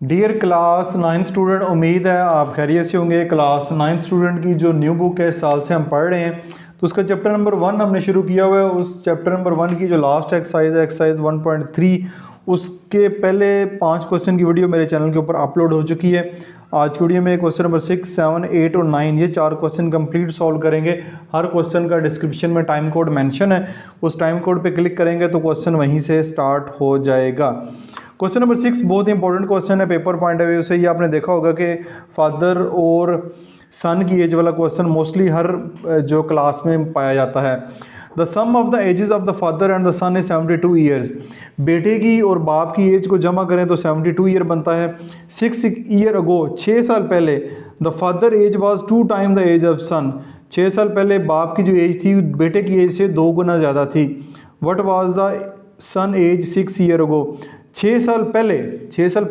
Dear class 9 student, उम्मीद है आप खैरियत से होंगे। क्लास 9 स्टूडेंट की जो न्यू बुक है इस साल से हम पढ़ रहे हैं, तो उसका चैप्टर नंबर 1 हमने शुरू किया हुआ है। उस चैप्टर नंबर 1 की जो लास्ट एक्सरसाइज है, एक्सरसाइज 1.3, उसके पहले 5 क्वेश्चन की वीडियो मेरे चैनल के ऊपर अपलोड हो चुकी है। आज की वीडियो में क्वेश्चन नंबर 6, 7, 8 और 9 ये 4 क्वेश्चन कंप्लीट सॉल्व करेंगे। हर क्वेश्चन का डिस्क्रिप्शन में टाइम कोड मेंशन है, उस टाइम कोड पे क्लिक करेंगे तो क्वेश्चन वहीं से स्टार्ट हो जाएगा। क्वेश्चन नंबर 6 बहुत ही इंपॉर्टेंट क्वेश्चन है पेपर पॉइंट ऑफ व्यू से। ये आपने देखा होगा कि फादर और सन की एज वाला क्वेश्चन मोस्टली हर जो क्लास में पाया जाता है। The sum of the ages of the father and the son is 72 years. बेटे की और बाप की एज को जमा करें तो 72 ईयर बनता है। 6 ईयर अगो, 6 साल पहले, the father age was 2 time the age of son. 6 साल पहले बाप की जो एज थी बेटे की एज से 2 गुना ज़्यादा थी। What was the son age 6 year ago. 6 साल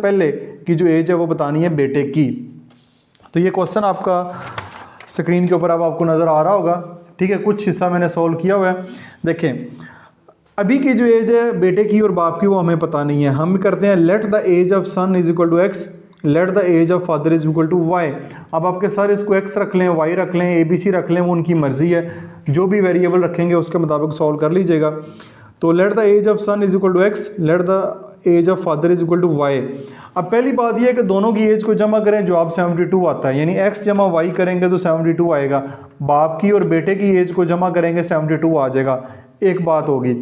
पहले की जो एज है वो बतानी है बेटे की। तो ये क्वेश्चन आपका स्क्रीन के ऊपर अब आपको नज़र आ रहा होगा, ठीक है। कुछ हिस्सा मैंने सॉल्व किया हुआ है। देखें, अभी की जो एज है बेटे की और बाप की वो हमें पता नहीं है। हम करते हैं let the age of son is equal to x, let the age of father is equal to y. अब आपके सारे इसको एक्स रख लें, वाई रख लें, ए बी सी रख लें, वो उनकी मर्जी है। जो भी वेरिएबल रखेंगे उसके मुताबिक सॉल्व कर लीजिएगा। तो let the age of son is equal to x, let the age of father is equal to y. अब पहली बात यह है कि दोनों की एज को जमा करें, जवाब 72 आता है, यानी x जमा वाई करेंगे तो 72 आएगा। बाप की और बेटे की एज को जमा करेंगे 72 आ जाएगा। एक बात होगी।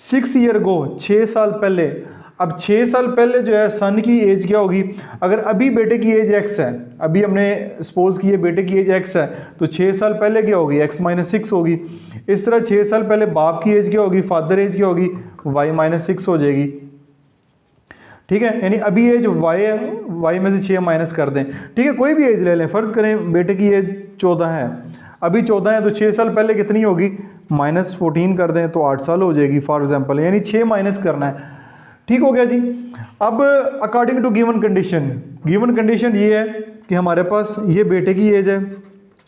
6 ईयर गो, 6 साल पहले। अब 6 साल पहले जो है सन की एज क्या होगी। अगर अभी बेटे की एज x है, अभी हमने सपोज किए बेटे की एज x है, तो 6 साल पहले क्या होगी, x माइनस 6 होगी। इस तरह 6 साल पहले बाप की एज क्या होगी, फादर एज क्या होगी, y माइनस 6 हो जाएगी, ठीक है। यानी अभी एज y है, y में से 6 माइनस कर दें, ठीक है। कोई भी एज ले लें, फ़र्ज़ करें बेटे की एज 14 है, अभी 14 है, तो 6 साल पहले कितनी होगी, माइनस 14 कर दें तो 8 साल हो जाएगी फॉर एग्जांपल, यानी 6 माइनस करना है, ठीक हो गया जी। अब अकॉर्डिंग टू गिवन कंडीशन ये है कि हमारे पास ये बेटे की एज है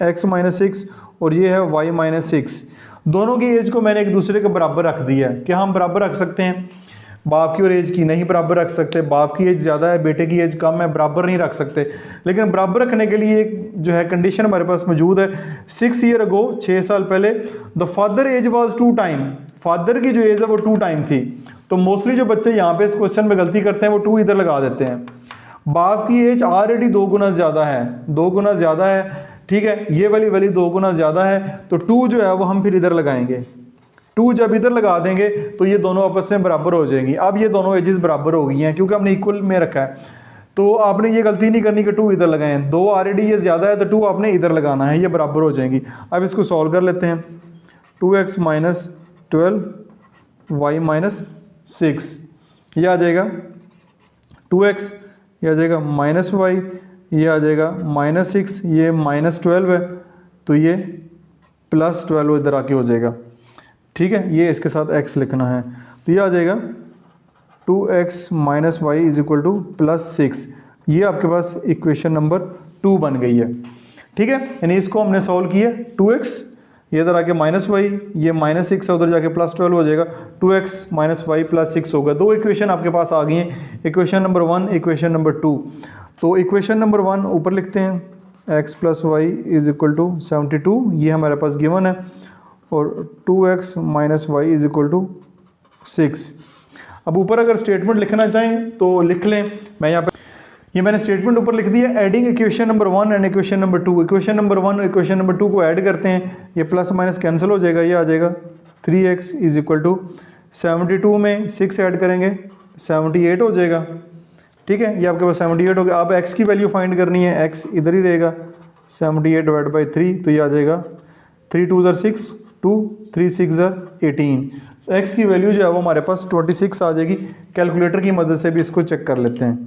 x माइनस 6 और ये है y माइनस 6। दोनों की एज को मैंने एक दूसरे के बराबर रख दिया है। क्या हम बराबर रख सकते हैं? बाप की और एज की नहीं बराबर रख सकते। बाप की एज ज़्यादा है, बेटे की एज कम है, बराबर नहीं रख सकते। लेकिन बराबर रखने के लिए एक जो है कंडीशन हमारे पास मौजूद है। 6 ईयर अगो, 6 साल पहले, the father age was 2 time. Father की जो एज है वो 2 टाइम थी। तो मोस्टली जो बच्चे यहाँ पे इस क्वेश्चन में गलती करते हैं वो 2 इधर लगा देते हैं। बाप की एज ऑलरेडी 2 गुना ज़्यादा है, 2 गुना ज़्यादा है, ठीक है। ये वाली 2 गुना ज़्यादा है, तो 2 जो है वो हम फिर इधर लगाएंगे। 2 जब इधर लगा देंगे तो ये दोनों आपस में बराबर हो जाएंगी। अब ये दोनों एजेस बराबर हो गई हैं क्योंकि हमने इक्वल में रखा है। तो आपने ये गलती नहीं करनी कि 2 इधर लगाएं। 2 ऑलरेडी ये ज़्यादा है तो 2 आपने इधर लगाना है, ये बराबर हो जाएंगी। अब इसको सॉल्व कर लेते हैं। 2x माइनस 12 y माइनस 6, ये आ जाएगा 2x, ये आ जाएगा माइनस y, ये आ जाएगा माइनस 6, ये माइनस 12 है तो ये प्लस 12 इधर आके हो जाएगा, ठीक है। ये इसके साथ x लिखना है तो ये आ जाएगा 2x minus y is equal to plus 6। ये आपके पास इक्वेशन नंबर 2 बन गई है, ठीक है। यानी इसको हमने सॉल्व किया। 2x ये इधर आके माइनस वाई, ये माइनस 6 है, उधर जाके प्लस 12 हो जाएगा। 2x माइनस वाई प्लस 6 होगा। 2 इक्वेशन आपके पास आ गई हैं, इक्वेशन नंबर 1, इक्वेशन नंबर 2। तो इक्वेशन नंबर 1 ऊपर लिखते हैं, x plus y is equal to 72, ये हमारे पास गिवन है, और 2x minus y is equal to 6। अब ऊपर अगर स्टेटमेंट लिखना चाहें तो लिख लें। मैं यहाँ पे ये मैंने स्टेटमेंट ऊपर लिख दिया। Adding equation number 1 and equation number 2। Equation number 1 और इक्वेशन नंबर 2 को ऐड करते हैं, ये प्लस माइनस कैंसिल हो जाएगा, ये आ जाएगा 3x इज इक्वल टू 72 में 6 ऐड करेंगे 78 हो जाएगा, ठीक है। ये आपके पास 78 हो गया। अब x की वैल्यू फाइंड करनी है, x इधर ही रहेगा, 78 डिवाइड बाई 3 तो ये आ जाएगा 3 2 ज़र 6, 2 3 6 ज़र 18। x की वैल्यू जो है वो हमारे पास 26 आ जाएगी। कैलकुलेटर की मदद से भी इसको चेक कर लेते हैं।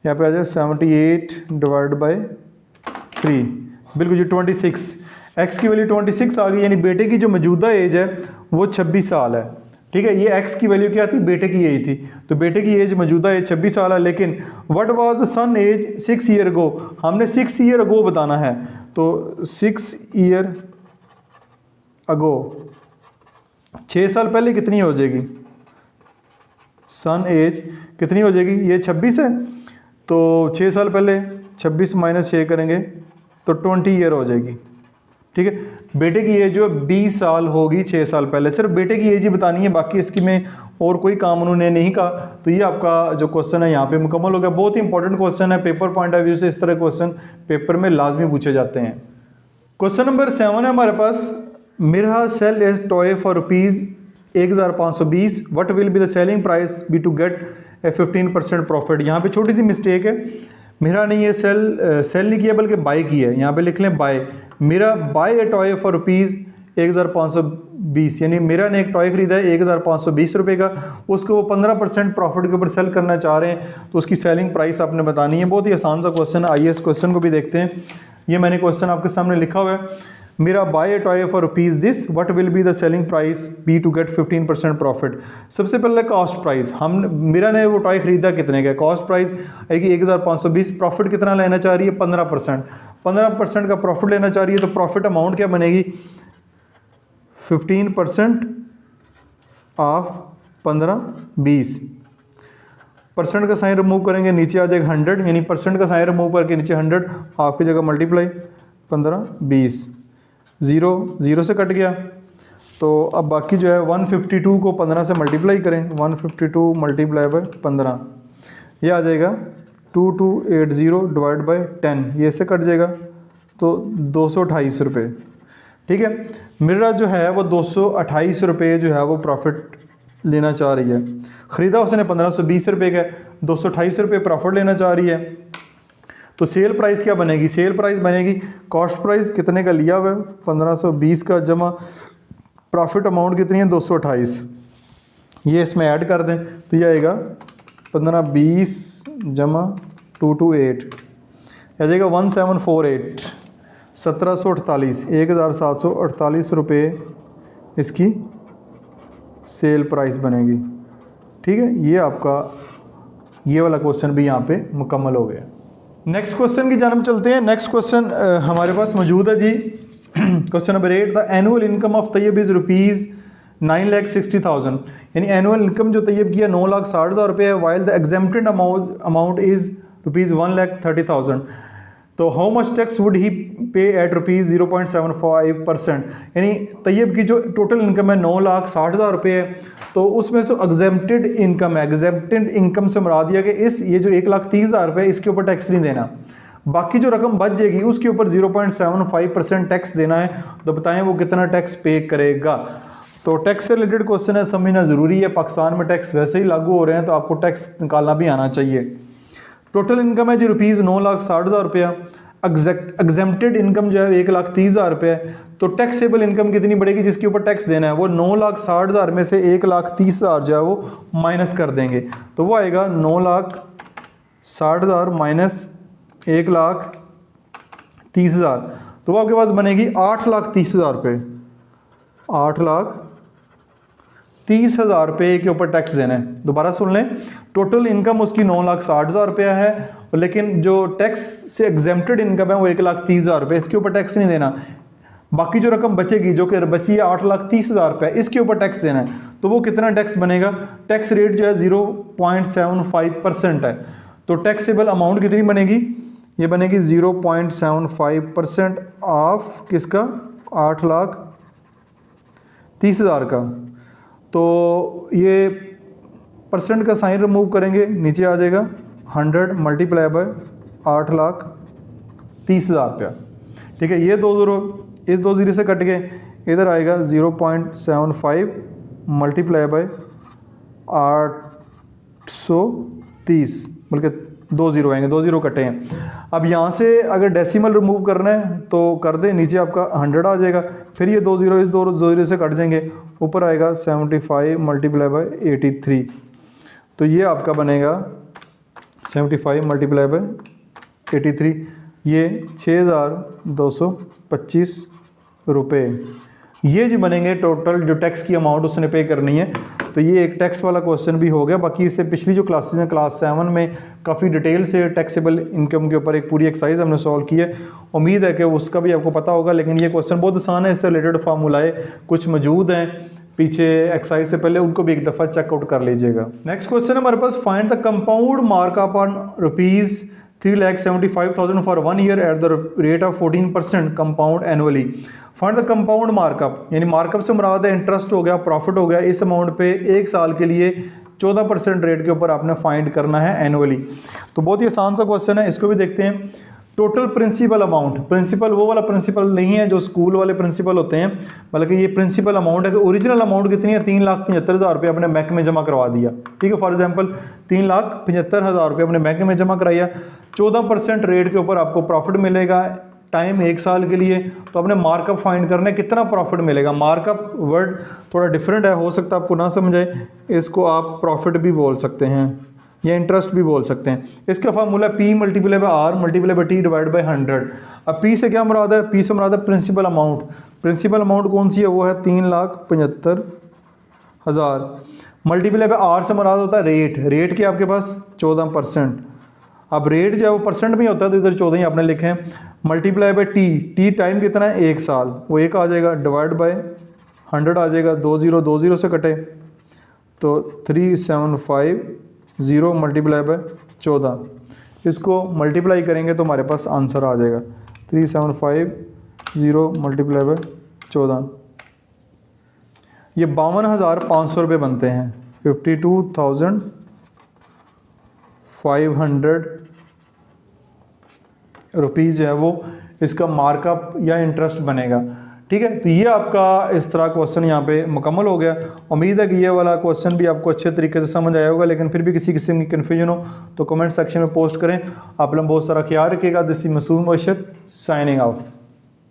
यहाँ पे आ जाए 78 डिवाइड बाई 3, बिल्कुल जी 26। x की वैल्यू 26 आ गई, यानी बेटे की जो मौजूदा एज है वो 26 साल है, ठीक है। ये x की वैल्यू क्या थी, बेटे की एज थी। तो बेटे की एज मौजूदा एज 26 साल है। लेकिन what was the son age 6 year ago, हमने 6 ईयर अगो बताना है। तो 6 ईयर अगो 6 साल पहले कितनी हो जाएगी, सन एज कितनी हो जाएगी, ये 26 है, तो 6 साल पहले 26 माइनस 6 करेंगे तो 20 ईयर हो जाएगी। ठीक है, बेटे की एज जो 20 साल होगी 6 साल पहले। सिर्फ बेटे की एज ही बतानी है, बाकी इसकी में और कोई काम उन्होंने नहीं कहा। तो ये आपका जो क्वेश्चन है यहाँ पे मुकम्मल हो गया। बहुत ही इंपॉर्टेंट क्वेश्चन है, पेपर पॉइंट ऑफ व्यू से इस तरह क्वेश्चन पेपर में लाजमी पूछे जाते हैं। क्वेश्चन नंबर 7 है हमारे पास, Mirha sell as toy for rupees 1520, what will be the selling price be to get a 15% profit. यहाँ पे छोटी सी मिस्टेक है, मेरा नहीं ये सेल नहीं किया बल्कि बाय की है। यहाँ पे लिख लें buy, Meera buy a toy for rupees 1520, यानी मेरा ने एक टॉय खरीदा है 1520 रुपये का, उसको वो 15% प्रॉफिट के ऊपर सेल करना चाह रहे हैं, तो उसकी सेलिंग प्राइस आपने बतानी है। बहुत ही आसान सा क्वेश्चन है, आइए इस क्वेश्चन को भी देखते हैं। ये मैंने क्वेश्चन आपके सामने लिखा हुआ है, Meera buy a toy for rupees this, what will be the selling price be to get 15% profit. सबसे पहले कॉस्ट प्राइस, हम मेरा ने वो टॉय खरीदा कितने का, कॉस्ट प्राइस आएगी 1520, प्रॉफिट कितना लेना चाह रही है 15%, 15% का प्रॉफिट लेना चाह रही है। तो प्रॉफिट अमाउंट क्या बनेगी 15% ऑफ 1520, परसेंट का साइन रिमूव करेंगे नीचे आ जाएगा 100, यानी परसेंट का साइन रिमूव करके नीचे 100, आपकी जगह मल्टीप्लाई 1520, 0 से कट गया। तो अब बाकी जो है 152 को 15 से मल्टीप्लाई करें, 152 मल्टीप्लाई बाय 15, ये आ जाएगा 2280 डिवाइड बाय 10, ये से कट जाएगा तो 228 रुपये। ठीक है, मेरा जो है वो 228 रुपये जो है वो प्रॉफिट लेना चाह रही है। ख़रीदा उसने 1520 रुपये का, 228 रुपये प्रॉफिट लेना चाह रही है। तो सेल प्राइस क्या बनेगी, सेल प्राइस बनेगी कॉस्ट प्राइस कितने का लिया हुआ है 1520 का, जमा प्रॉफिट अमाउंट कितनी है 228, ये इसमें ऐड कर दें तो ये आएगा 1520 जमा 228, आ जाएगा 1748, 1748, 1748 रुपये इसकी सेल प्राइस बनेगी। ठीक है, ये आपका ये वाला क्वेश्चन भी यहाँ पे मुकम्मल हो गया। नेक्स्ट क्वेश्चन की जानब चलते हैं। नेक्स्ट क्वेश्चन हमारे पास मौजूद है जी, question number 8, the annual income of Taiyab is rupees 9,60,000, यानी एनुअल इनकम जो तैयब की है 9,60,000 रुपये है, while the exempted amount is rupees 1,30,000, तो how much tax would he पे एट रुपीज़ 0.75%, यानी तैयब की जो टोटल इनकम है 9,60,000 रुपये है, तो उसमें से एग्जेम्प्टेड इनकम है, एग्जेम्प्टेड इनकम से मुराद दिया कि ये जो 1,30,000 रुपये इसके ऊपर टैक्स नहीं देना, बाकी जो रकम बच जाएगी उसके ऊपर 0.75% टैक्स देना है। तो बताएं वो कितना टैक्स पे करेगा। तो टैक्स से रिलेटेड क्वेश्चन है, समझना ज़रूरी है। पाकिस्तान में टैक्स वैसे ही लागू हो रहे हैं तो आपको टैक्स निकालना भी आना चाहिए। टोटल इनकम है जी रुपीज़ 9,60,000 रुपया, एग्जेम्प्टेड इनकम जो है 1,30,000 रुपये है, तो टैक्सेबल इनकम कितनी बढ़ेगी जिसके ऊपर टैक्स देना है, वो 9,60,000 में से 1,30,000 जो है वो माइनस कर देंगे, तो वो आएगा 9,60,000 माइनस 1,30,000, तो वो आपके पास बनेगी 8,30,000 रुपये, 8,30,000 रुपये के ऊपर टैक्स देना है। दोबारा सुन लें, टोटल इनकम उसकी 9,60,000 रुपया है, लेकिन जो टैक्स से एग्जेम्प्टेड इनकम है वो 1,30,000 रुपये, इसके ऊपर टैक्स नहीं देना। बाकी जो रकम बचेगी जो कि बची है 8,30,000 रुपये, इसके ऊपर टैक्स देना है। तो वो कितना टैक्स बनेगा, टैक्स रेट जो है 0.75% है। तो टैक्सेबल अमाउंट कितनी बनेगी, ये बनेगी 0.75% ऑफ किसका, 8,30,000 का। तो ये परसेंट का साइन रिमूव करेंगे, नीचे आ जाएगा 100 मल्टीप्लाई बाय 8,30,000 रुपया। ठीक है, ये 2 ज़ीरो इस 2 ज़ीरो से कट गए, इधर आएगा 0.75 मल्टीप्लाई बाय 830, बल्कि 2 ज़ीरो आएंगे, 2 ज़ीरो कटे हैं। अब यहाँ से अगर डेसिमल रिमूव करना है तो कर दें, नीचे आपका 100 आ जाएगा, फिर ये 2 ज़ीरो इस 2 ज़ीरो से कट जाएंगे, ऊपर आएगा 75 मल्टीप्लाई बाय 83, तो ये आपका बनेगा 75 मल्टीप्लाई बाय 83, ये 6,225 रुपये, ये जी बनेंगे टोटल जो टैक्स की अमाउंट उसने पे करनी है। तो ये एक टैक्स वाला क्वेश्चन भी हो गया। बाकी इससे पिछली जो क्लासेस हैं, क्लास 7 में काफ़ी डिटेल से टैक्सेबल इनकम के ऊपर एक पूरी एक्सरसाइज हमने सॉल्व की है, उम्मीद है कि उसका भी आपको पता होगा। लेकिन ये क्वेश्चन बहुत आसान है, इससे रिलेटेड फार्मूलाए कुछ मौजूद हैं, पीछे एक्सरसाइज से पहले उनको भी एक दफ़ा चेकआउट कर लीजिएगा। नेक्स्ट क्वेश्चन हमारे पास, find the compound markup on ₹3,75,000 for 1 year at the rate of 14% compound annually. Find the compound markup, यानी मार्कअप से मुराद है इंटरेस्ट हो गया, प्रॉफिट हो गया, इस अमाउंट पे 1 साल के लिए 14% रेट के ऊपर आपने फाइंड करना है एनुअली। तो बहुत ही आसान सा क्वेश्चन है, इसको भी देखते हैं। टोटल प्रिंसिपल अमाउंट, प्रिंसिपल वो वाला प्रिंसिपल नहीं है जो स्कूल वाले प्रिंसिपल होते हैं, बल्कि ये प्रिंसिपल अमाउंट है कि ओरिजिनल अमाउंट कितनी है, 3,75,000 रुपये अपने बैंक में जमा करवा दिया। ठीक है, फॉर एग्जांपल 3,75,000 रुपये अपने बैंक में जमा कराया, 14% रेट के ऊपर आपको प्रॉफिट मिलेगा, टाइम 1 साल के लिए। तो आपने मार्कअप फाइंड करना है, कितना प्रॉफिट मिलेगा। मार्कअप वर्ड थोड़ा डिफरेंट है, हो सकता है आपको ना समझाए, इसको आप प्रॉफिट भी बोल सकते हैं या इंटरेस्ट भी बोल सकते हैं। इसका formula P multiply by R multiply by T divide by 100। अब P से क्या मुराद है, P से मुराद है प्रिंसिपल अमाउंट। प्रिंसिपल अमाउंट कौन सी है, वो है 3,75,000। मल्टीप्लाई बाय R से मुराद होता है रेट, रेट की आपके पास 14%। अब रेट जो है वो परसेंट में होता है, तो इधर 14 ही आपने लिखे हैं। मल्टीप्लाई बाय T टाइम कितना है, 1 साल, वो 1 आ जाएगा, डिवाइड बाय 100 आ जाएगा, 2 से कटे तो 3,750 मल्टीप्लाई बाय 14, इसको मल्टीप्लाई करेंगे तो हमारे पास आंसर आ जाएगा 3,750 मल्टीप्लाई बाय 14, ये 52,500 रुपये बनते हैं। 52,500 रुपीज़ जो है वो इसका मार्कअप या इंटरेस्ट बनेगा। ठीक है, तो ये आपका इस तरह क्वेश्चन यहाँ पे मुकम्मल हो गया। उम्मीद है कि ये वाला क्वेश्चन भी आपको अच्छे तरीके से समझ आया होगा, लेकिन फिर भी किसी किस्म की कन्फ्यूजन हो तो कमेंट सेक्शन में पोस्ट करें। आप लोग बहुत सारा ख्याल रखिएगा। This is Masood Morshad signing out.